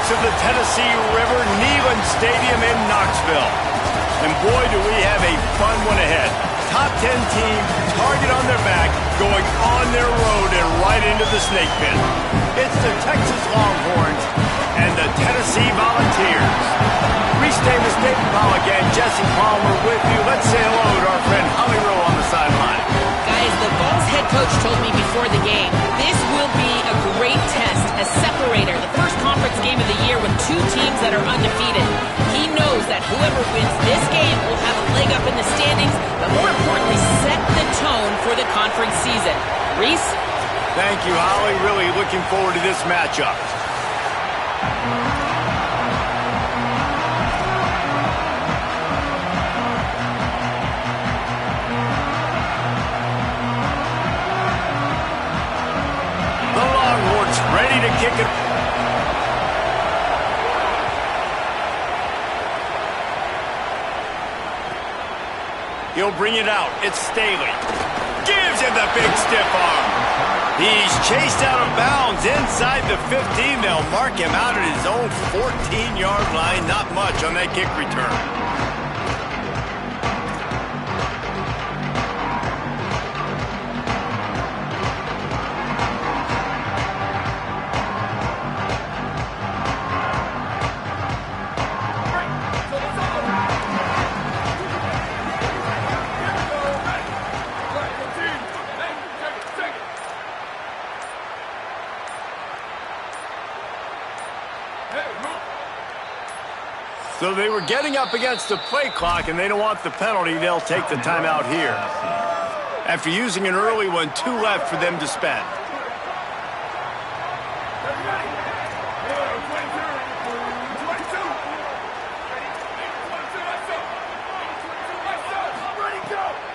banks of the Tennessee River, Neyland Stadium in Knoxville. And boy, do we have a fun one ahead. Top 10 team, target on their back, going on their road and right into the snake pit. It's the Texas Longhorns and the Tennessee Volunteers. Reese Davis, David Powell again, Jesse Palmer with you. Let's say hello to our friend Holly Rowe on the sideline. Guys, the Vols head coach told me before the game, this will be a great test, a separator, the first conference game of the year with two teams that are undefeated. He knows that whoever wins this game will have a leg up in the standings, but more importantly, set the tone for the conference season. Reese? Thank you, Holly. Really looking forward to this matchup. Ready to kick it. He'll bring it out. It's Staley. Gives him the big stiff arm. He's chased out of bounds inside the 15. They'll mark him out at his own 14-yard line. Not much on that kick return. So they were getting up against the play clock, and they don't want the penalty. They'll take the timeout here. After using an early one, 2 left for them to spend.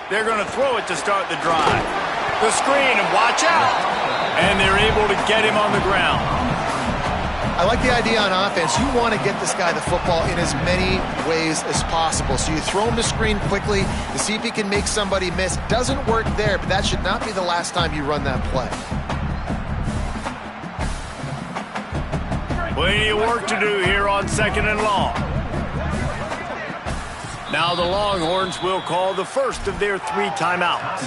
They're going to throw it to start the drive. The screen, and watch out! And they're able to get him on the ground. I like the idea on offense. You want to get this guy the football in as many ways as possible. So you throw him the screen quickly to see if he can make somebody miss. Doesn't work there, but that should not be the last time you run that play. Plenty of work to do here on 2nd and long. Now the Longhorns will call the first of their 3 timeouts.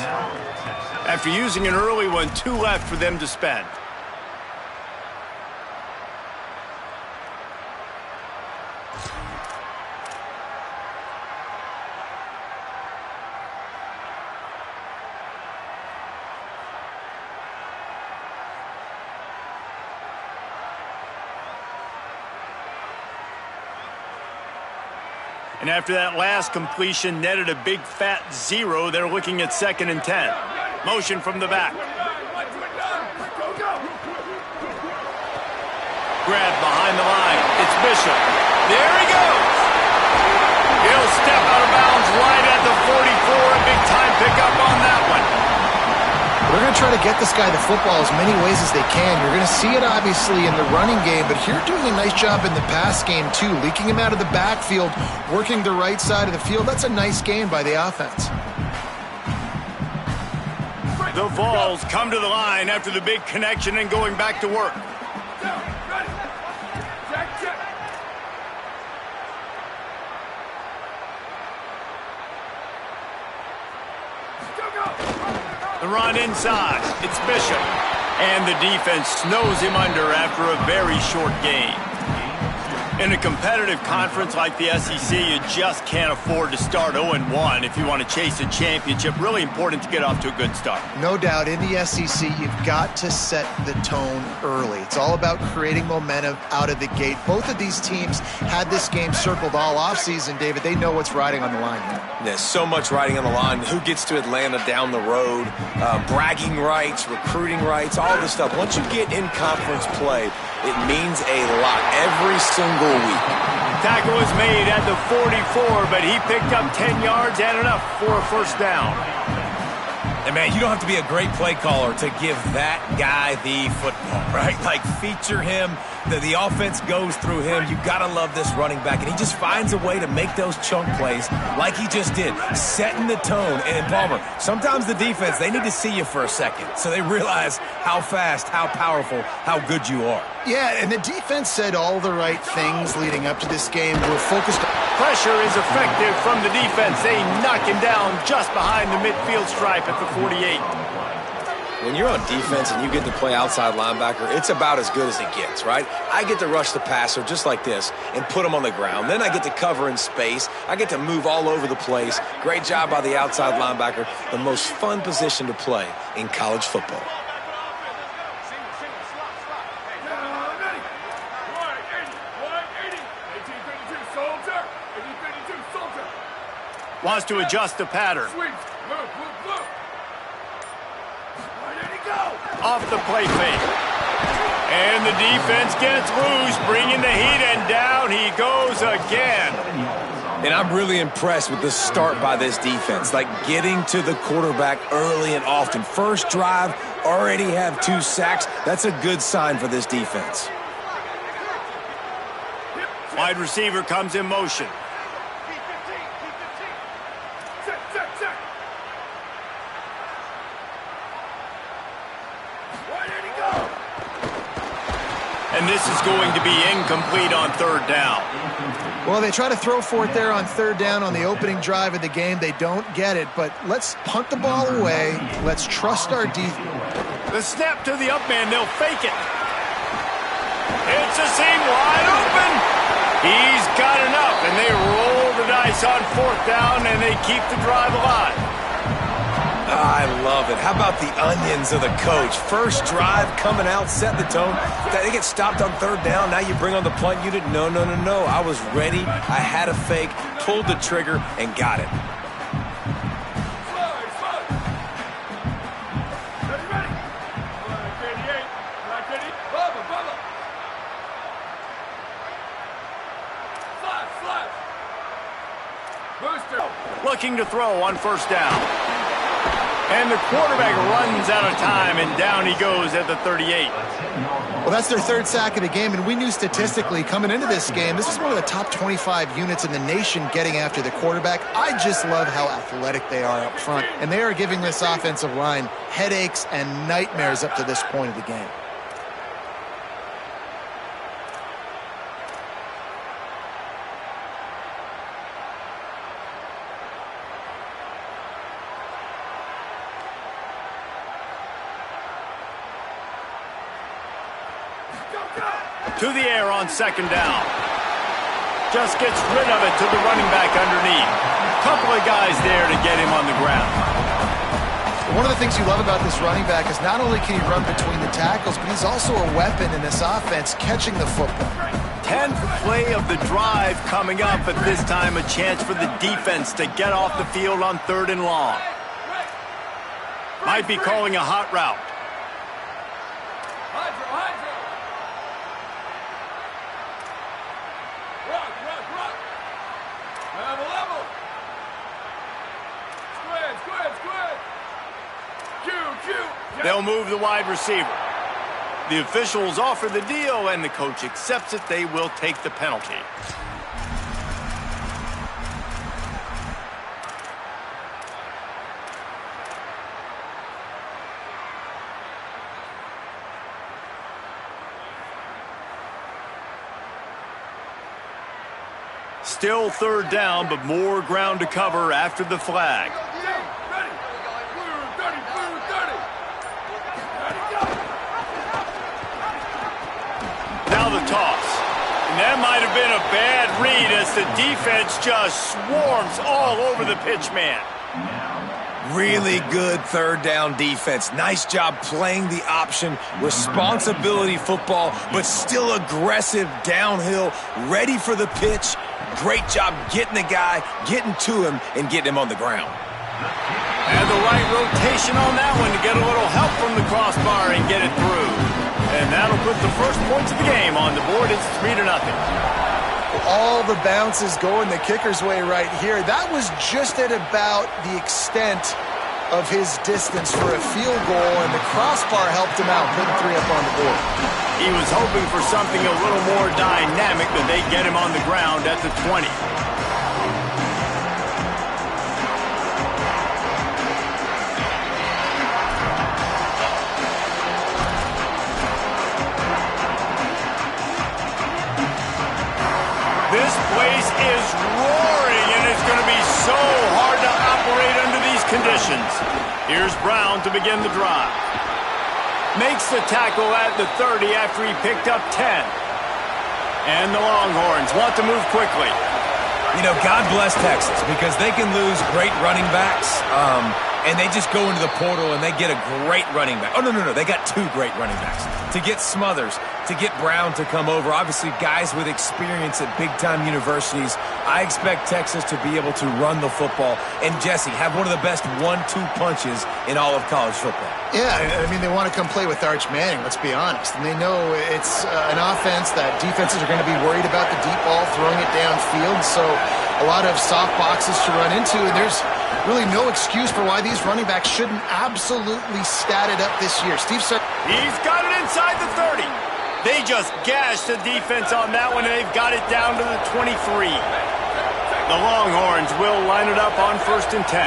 After using an early one, 2 left for them to spend. And after that last completion netted a big fat 0, they're looking at 2nd and 10. Motion from the back. Grab behind the line. It's Bishop. There he goes. He'll step out of bounds right at the 44. A big time pickup on that one. They're going to try to get this guy the football as many ways as they can. You're going to see it, obviously, in the running game, but here doing a nice job in the pass game, too. Leaking him out of the backfield, working the right side of the field. That's a nice game by the offense. The Vols come to the line after the big connection and going back to work. The run inside. It's Bishop. And the defense snows him under after a very short game. In a competitive conference like the SEC, you just can't afford to start 0-1 if you want to chase a championship. Really important to get off to a good start. No doubt, in the SEC, you've got to set the tone early. It's all about creating momentum out of the gate. Both of these teams had this game circled all offseason, David. They know what's riding on the line here. There's so much riding on the line. Who gets to Atlanta down the road, bragging rights, recruiting rights, all this stuff. Once you get in conference play, it means a lot every single week. Tackle was made at the 44, but he picked up 10 yards and enough for a first down. And, man, you don't have to be a great play caller to give that guy the football, right? Like, feature him. The offense goes through him. You got to love this running back. And he just finds a way to make those chunk plays like he just did, setting the tone. And, Palmer, sometimes the defense, they need to see you for a second so they realize how fast, how powerful, how good you are. Yeah, and the defense said all the right things leading up to this game. We're focused on... Pressure is effective from the defense. They knock him down just behind the midfield stripe at the 48. When you're on defense and you get to play outside linebacker, it's about as good as it gets, right? I get to rush the passer just like this and put him on the ground. Then I get to cover in space. I get to move all over the place. Great job by the outside linebacker. The most fun position to play in college football. Wants to adjust the pattern. Off the play fake. And the defense gets loose, bringing the heat, and down he goes again. And I'm really impressed with the start by this defense, like getting to the quarterback early and often. First drive, already have 2 sacks. That's a good sign for this defense. Wide receiver comes in motion. And this is going to be incomplete on 3rd down. Well, they try to throw for it there on 3rd down on the opening drive of the game. They don't get it, but let's punt the ball away. Let's trust our defense. The snap to the up man, they'll fake it. It's a seam wide open. He's got enough, and they roll the dice on 4th down, and they keep the drive alive. I love it. How about the onions of the coach? First drive, coming out, set the tone. They get stopped on 3rd down. Now you bring on the punt unit. No. I was ready. I had a fake, pulled the trigger, and got it. Looking to throw on 1st down. And the quarterback runs out of time, and down he goes at the 38. Well, that's their 3rd sack of the game, and we knew statistically coming into this game, this is one of the top 25 units in the nation getting after the quarterback. I just love how athletic they are up front, and they are giving this offensive line headaches and nightmares up to this point of the game. To the air on 2nd down. Just gets rid of it to the running back underneath. Couple of guys there to get him on the ground. One of the things you love about this running back is not only can he run between the tackles, but he's also a weapon in this offense, catching the football. 10th play of the drive coming up, but this time a chance for the defense to get off the field on 3rd and long. Might be calling a hot route. They'll move the wide receiver. The officials offer the deal, and the coach accepts it. They will take the penalty. Still 3rd down, but more ground to cover after the flag. Now the toss. And that might have been a bad read as the defense just swarms all over the pitch man. Really good 3rd down defense. Nice job playing the option. Responsibility football, but still aggressive downhill, ready for the pitch. Great job getting the guy, getting to him, and getting him on the ground. And the right rotation on that one to get a little help from the crossbar and get it through. And that'll put the first points of the game on the board. It's 3-0. All the bounces going the kicker's way right here. That was just at about the extent of his distance for a field goal, and the crossbar helped him out, putting 3 up on the board. He was hoping for something a little more dynamic than they get him on the ground at the 20. This place is roaring, and it's going to be so hard to operate under these conditions. Here's Brown to begin the drive. Makes the tackle at the 30 after he picked up 10. And the Longhorns want to move quickly. You know, God bless Texas, because they can lose great running backs, and they just go into the portal and they get a great running back. Oh, no. They got 2 great running backs. To get Smothers, to get Brown to come over, obviously guys with experience at big-time universities. I expect Texas to be able to run the football and, Jesse, have one of the best 1-2 punches in all of college football. Yeah, I mean, they want to come play with Arch Manning, let's be honest. And they know it's an offense that defenses are going to be worried about the deep ball, throwing it downfield. So a lot of soft boxes to run into, and there's really no excuse for why these running backs shouldn't absolutely stat it up this year. He's got it inside the 30. They just gashed the defense on that one, and they've got it down to the 23. The Longhorns will line it up on 1st and 10.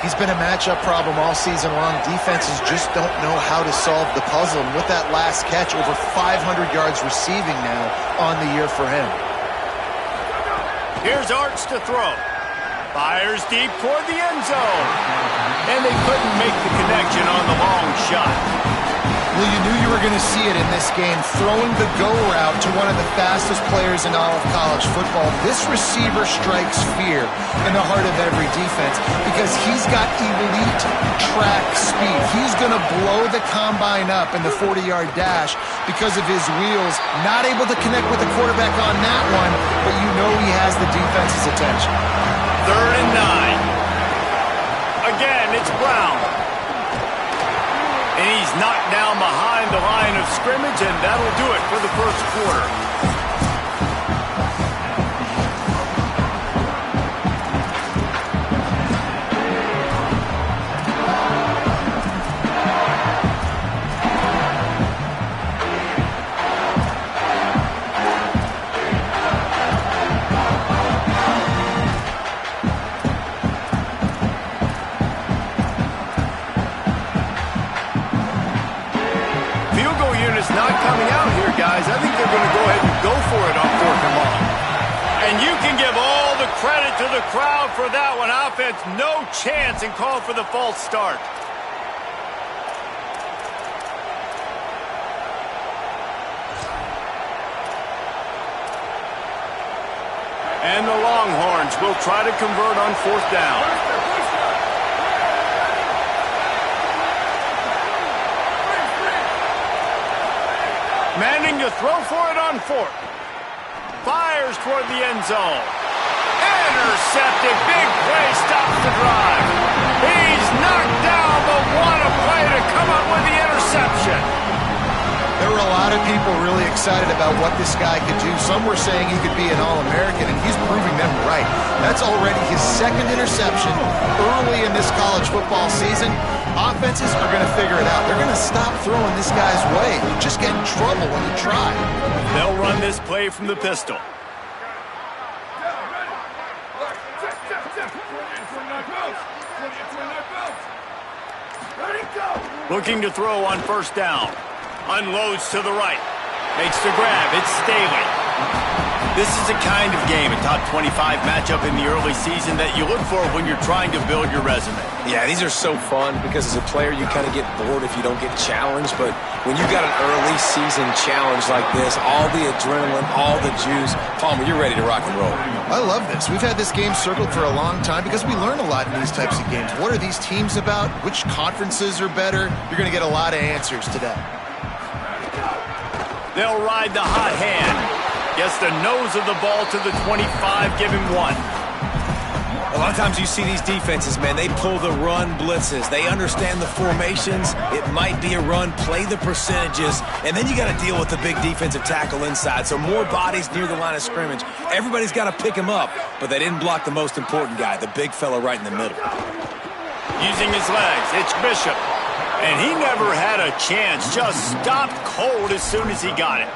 He's been a matchup problem all season long. Defenses just don't know how to solve the puzzle. And with that last catch, over 500 yards receiving now on the year for him. Here's Arch to throw. Fires deep toward the end zone. And they couldn't make the connection on the long shot. Well, you knew you were going to see it in this game, throwing the go route to one of the fastest players in all of college football. This receiver strikes fear in the heart of every defense because he's got elite track speed. He's going to blow the combine up in the 40-yard dash because of his wheels. Not able to connect with the quarterback on that one, but you know he has the defense's attention. 3rd and 9. Again, it's Brown. And he's knocked down behind the line of scrimmage, and that'll do it for the 1st quarter. Not coming out here, guys. I think they're going to go ahead and go for it on 4th and long. And you can give all the credit to the crowd for that one. Offense, no chance, and call for the false start. And the Longhorns will try to convert on 4th down. Manning to throw for it on 4th. Fires toward the end zone. Intercepted. Big play stops the drive. He's knocked down, but what a play to come up with the interception. There were a lot of people really excited about what this guy could do. Some were saying he could be an All-American, and he's proving them right. That's already his 2nd interception early in this college football season. Offenses are going to figure it out. They're going to stop throwing this guy's way. You just get in trouble when you try. They'll run this play from the pistol. Looking to throw on 1st down. Unloads to the right. Makes the grab. It's Staley. This is the kind of game, a top 25 matchup in the early season, that you look for when you're trying to build your resume. Yeah, these are so fun because as a player you kind of get bored if you don't get challenged, but when you got an early season challenge like this, all the adrenaline, all the juice, Palmer, you're ready to rock and roll. I love this. We've had this game circled for a long time because we learn a lot in these types of games. What are these teams about? Which conferences are better? You're going to get a lot of answers today. They'll ride the hot hand. Gets the nose of the ball to the 25, give him 1. A lot of times you see these defenses, man, they pull the run blitzes. They understand the formations. It might be a run, play the percentages, and then you got to deal with the big defensive tackle inside. So more bodies near the line of scrimmage. Everybody's got to pick him up, but they didn't block the most important guy, the big fella right in the middle. Using his legs, it's Bishop. And he never had a chance, just stopped cold as soon as he got it.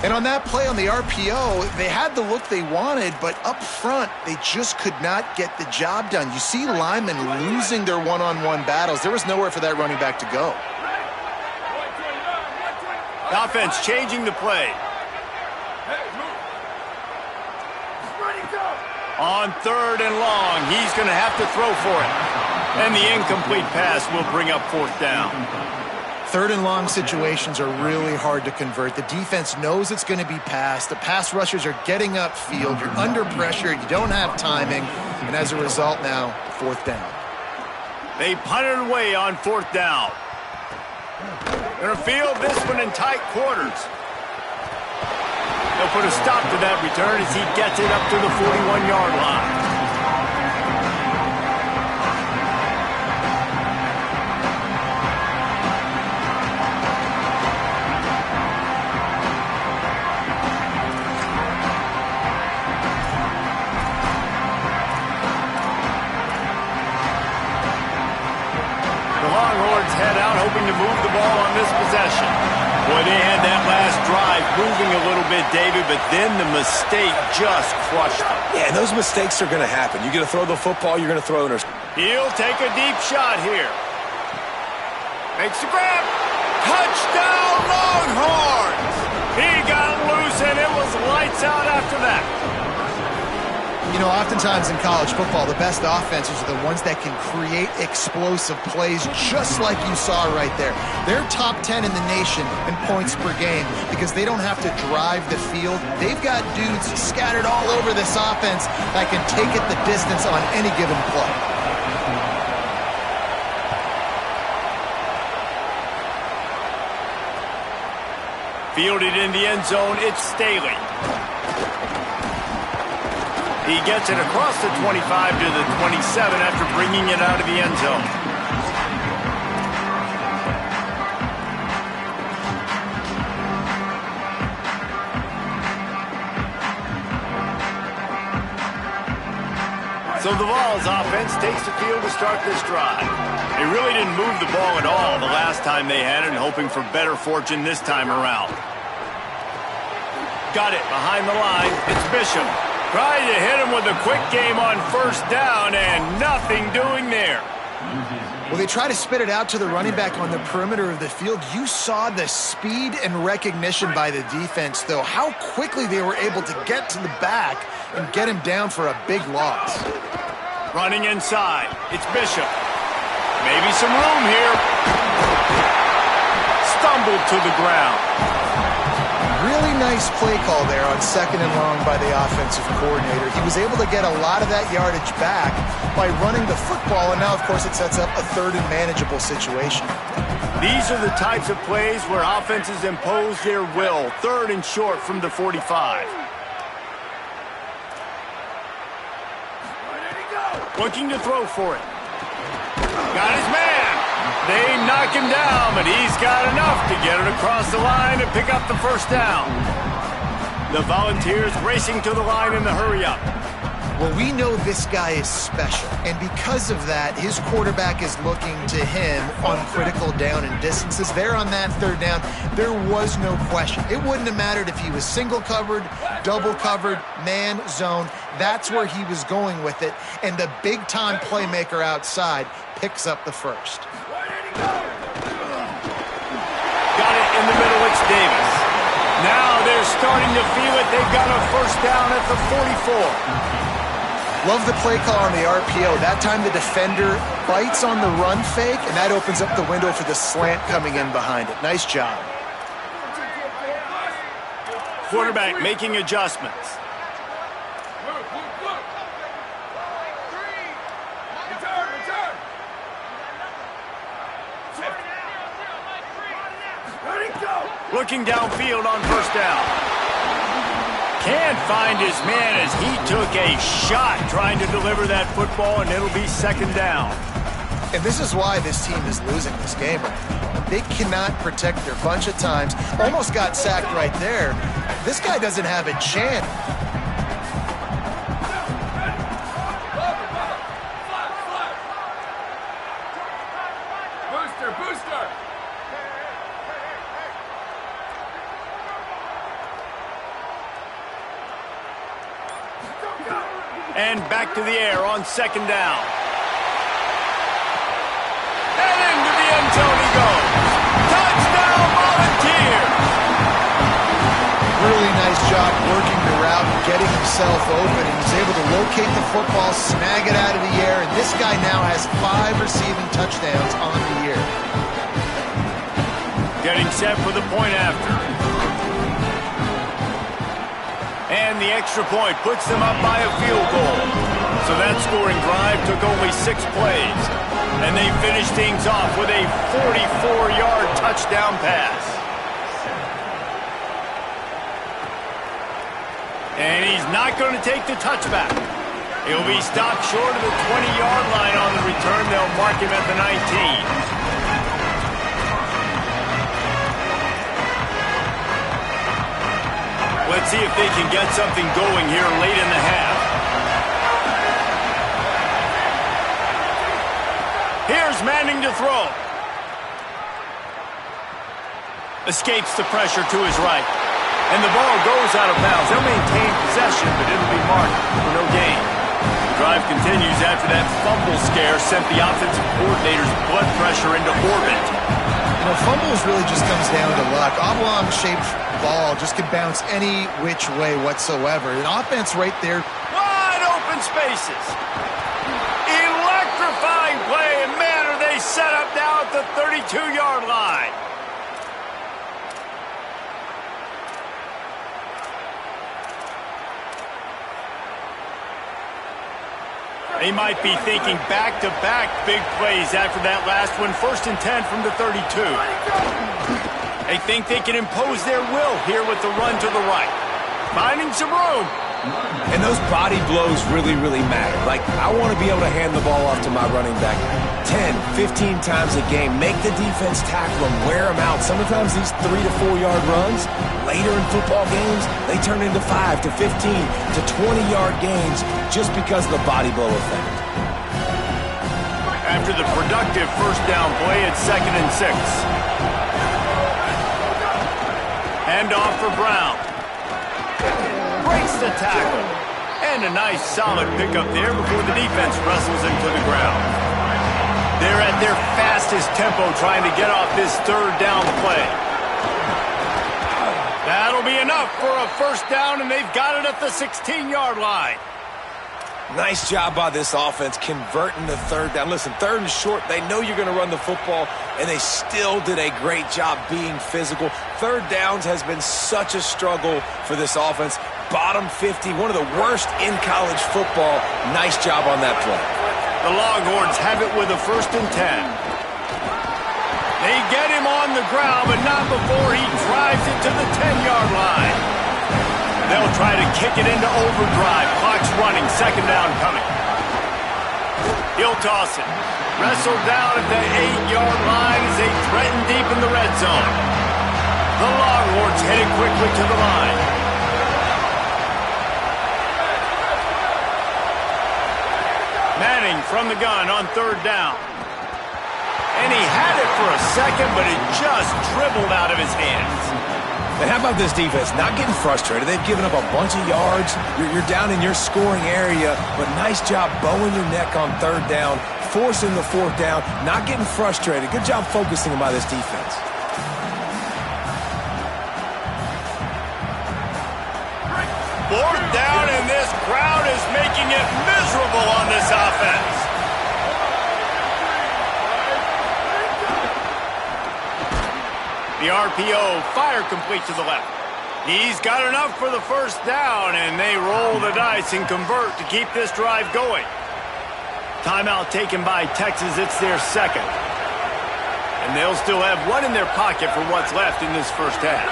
And on that play on the RPO, they had the look they wanted, but up front, they just could not get the job done. You see linemen losing their one-on-one battles. There was nowhere for that running back to go. The offense changing the play. On 3rd and long, he's going to have to throw for it. And the incomplete pass will bring up 4th down. 3rd and long situations are really hard to convert. The defense knows it's going to be passed. The pass rushers are getting upfield. You're under pressure. You don't have timing. And as a result now, 4th down. They punted away on 4th down. They're going to field this one in tight quarters. They'll put a stop to that return as he gets it up to the 41-yard line. Head out, hoping to move the ball on this possession. Boy, they had that last drive moving a little bit, David, but then the mistake just crushed them. Yeah, and those mistakes are going to happen. You're going to throw the football, you're going to throw it. He'll take a deep shot here. Makes the grab. Touchdown, Longhorns! He got loose, and it was lights out after that. You know, oftentimes in college football, the best offenses are the ones that can create explosive plays just like you saw right there. They're top 10 in the nation in points per game because they don't have to drive the field. They've got dudes scattered all over this offense that can take it the distance on any given play. Fielded in the end zone, it's Staley. He gets it across the 25 to the 27 after bringing it out of the end zone. So the Vols offense takes the field to start this drive. They really didn't move the ball at all the last time they had it, and hoping for better fortune this time around. Got it behind the line. It's Bishop. Trying to hit him with a quick game on 1st down, and nothing doing there. Well, they try to spit it out to the running back on the perimeter of the field. You saw the speed and recognition by the defense, though, how quickly they were able to get to the back and get him down for a big loss. Running inside, it's Bishop. Maybe some room here. Stumbled to the ground. Really nice play call there on 2nd and long by the offensive coordinator. He was able to get a lot of that yardage back by running the football, and now, of course, it sets up a 3rd and manageable situation. These are the types of plays where offenses impose their will. 3rd and short from the 45. Looking to throw for it. Got his man. They knock him down, but he's got enough to get it across the line and pick up the 1st down. The Volunteers racing to the line in the hurry-up. Well, we know this guy is special, and because of that, his quarterback is looking to him on critical down and distances. There on that 3rd down, there was no question. It wouldn't have mattered if he was single covered, double covered, man, zone. That's where he was going with it, and the big-time playmaker outside picks up the 1st. Got it in the middle, it's Davis. Now they're starting to feel it. They've got a 1st down at the 44. Love the play call on the RPO. That time the defender bites on the run fake, and that opens up the window for the slant coming in behind it. Nice job. Quarterback making adjustments. Looking downfield on 1st down. Can't find his man as he took a shot trying to deliver that football, and it'll be 2nd down. And this is why this team is losing this game right now. They cannot protect their bunch of times. Almost got sacked right there. This guy doesn't have a chance. And back to the air on second down. And into the end zone he goes. Touchdown, Volunteers! Really nice job working the route and getting himself open. He was able to locate the football, snag it out of the air, and this guy now has 5 receiving touchdowns on the year. Getting set for the point after. And the extra point puts them up by a field goal. So that scoring drive took only 6 plays. And they finished things off with a 44-yard touchdown pass. And he's not going to take the touchback. He'll be stopped short of the 20-yard line on the return. They'll mark him at the 19. Let's see if they can get something going here late in the half. Here's Manning to throw. Escapes the pressure to his right. And the ball goes out of bounds. They'll maintain possession, but it'll be marked for no gain. The drive continues after that fumble scare sent the offensive coordinator's blood pressure into orbit. You know, fumbles really just comes down to luck. Oblong-shaped ball just can bounce any which way whatsoever. An offense right there. Wide open spaces. Electrifying play, and man, are they set up now at the 32-yard line. They might be thinking back-to-back big plays after that last one. 1st and 10 from the 32. They think they can impose their will here with the run to the right. Finding some room. And those body blows really, really matter. Like, I want to be able to hand the ball off to my running back 10, 15 times a game. Make the defense tackle them, wear them out. Sometimes these 3 to 4 yard runs, later in football games, they turn into 5 to 15 to 20-yard gains just because of the body blow effect. After the productive first down play, it's 2nd and 6. Hand off for Brown. Breaks the tackle. And a nice solid pickup there before the defense wrestles him to the ground. They're at their fastest tempo trying to get off this 3rd down play. That'll be enough for a first down, and they've got it at the 16-yard line. Nice job by this offense converting the 3rd down. Listen, 3rd and short, they know you're going to run the football, and they still did a great job being physical. 3rd downs has been such a struggle for this offense. Bottom 50, one of the worst in college football. Nice job on that play. The Longhorns have it with a 1st and 10. They get him on the ground, but not before he drives it to the 10-yard line. They'll try to kick it into overdrive. Clock's running. 2nd down coming. He'll toss it. Wrestled down at the 8-yard line as they threaten deep in the red zone. The Longhorns headed quickly to the line. Manning from the gun on 3rd down. And he had it for a second, but it just dribbled out of his hands. And how about this defense? Not getting frustrated. They've given up a bunch of yards. You're down in your scoring area, but nice job bowing your neck on 3rd down, forcing the 4th down, not getting frustrated. Good job focusing by this defense. Fourth down, and this crowd is making it miserable on this offense. The RPO, fire complete to the left. He's got enough for the first down, and they roll the dice and convert to keep this drive going. Timeout taken by Texas. It's their 2nd. And they'll still have one in their pocket for what's left in this first half.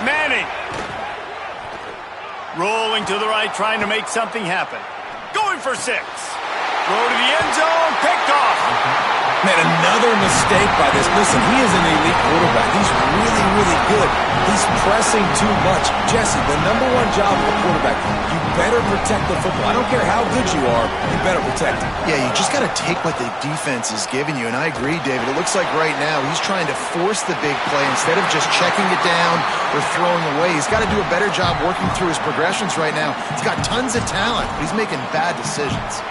Manning. Rolling to the right, trying to make something happen. Going for 6. Throw to the end zone, picked off. Man, another Another mistake by this. Listen, he is an elite quarterback. He's really, really good. He's pressing too much. Jesse, the number one job of a quarterback, you better protect the football. I don't care how good you are, you better protect it. Yeah, you just got to take what the defense is giving you. And I agree, David. It looks like right now he's trying to force the big play instead of just checking it down or throwing away. He's got to do a better job working through his progressions right now. He's got tons of talent, but he's making bad decisions.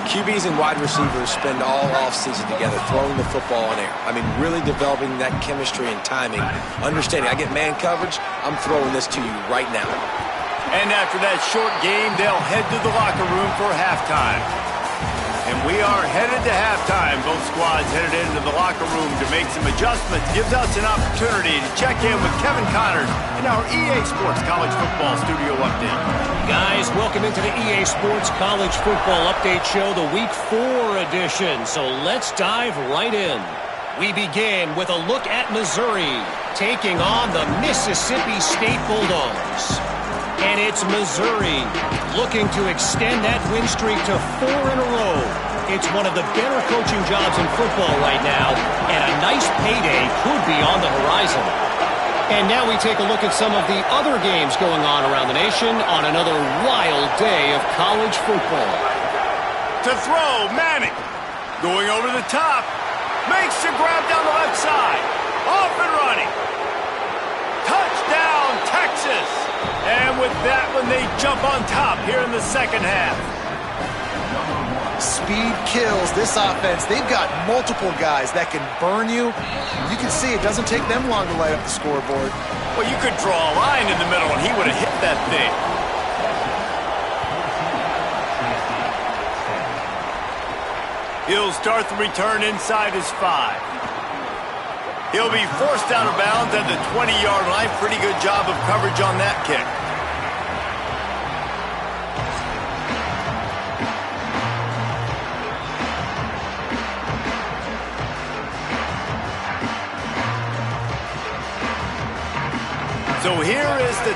QBs and wide receivers spend all offseason together throwing the football in air. I mean, really developing that chemistry and timing. Understanding, I get man coverage, I'm throwing this to you right now. And after that short game, they'll head to the locker room for halftime. And we are headed to halftime. Both squads headed into the locker room to make some adjustments. Gives us an opportunity to check in with Kevin Connors in our EA Sports College Football Studio Update. Guys, welcome into the EA Sports College Football Update Show, the Week 4 edition. So let's dive right in. We begin with a look at Missouri taking on the Mississippi State Bulldogs. And it's Missouri looking to extend that win streak to 4 in a row. It's one of the better coaching jobs in football right now, and a nice payday could be on the horizon. And now we take a look at some of the other games going on around the nation on another wild day of college football. To throw, Manning. Going over the top. Makes the grab down the left side. Off and running. Touchdown, Texas. And with that one, they jump on top here in the second half. Speed kills this offense. They've got multiple guys that can burn you. You can see it doesn't take them long to light up the scoreboard. Well, you could draw a line in the middle, and he would have hit that thing. He'll start the return inside his 5. He'll be forced out of bounds at the 20-yard line. Pretty good job of coverage on that kick. So here is the